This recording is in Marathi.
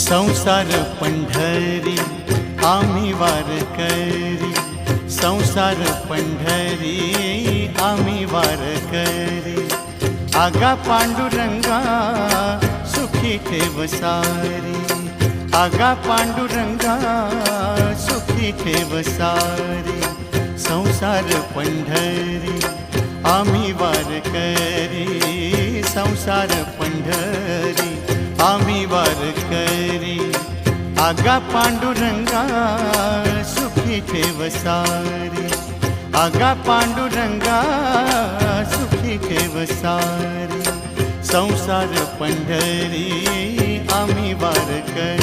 संसार पंढरी आम्ही वारकरी, संसार पंढरी आम्ही वारकरी। आगा पांडुरंगा सुखी ठेव सारी, आगा पांडुरंगा सुखी ठेव सारी। संसार पंढरी आम्ही वारकरी, संसार पंढरी आम्ही वारकरी। आगा पांडुरंगा सुखी ठेव सारी, आगा पांडुरंगा सुखी ठेव सारी। संसार पंढरी आम्ही वारकरी।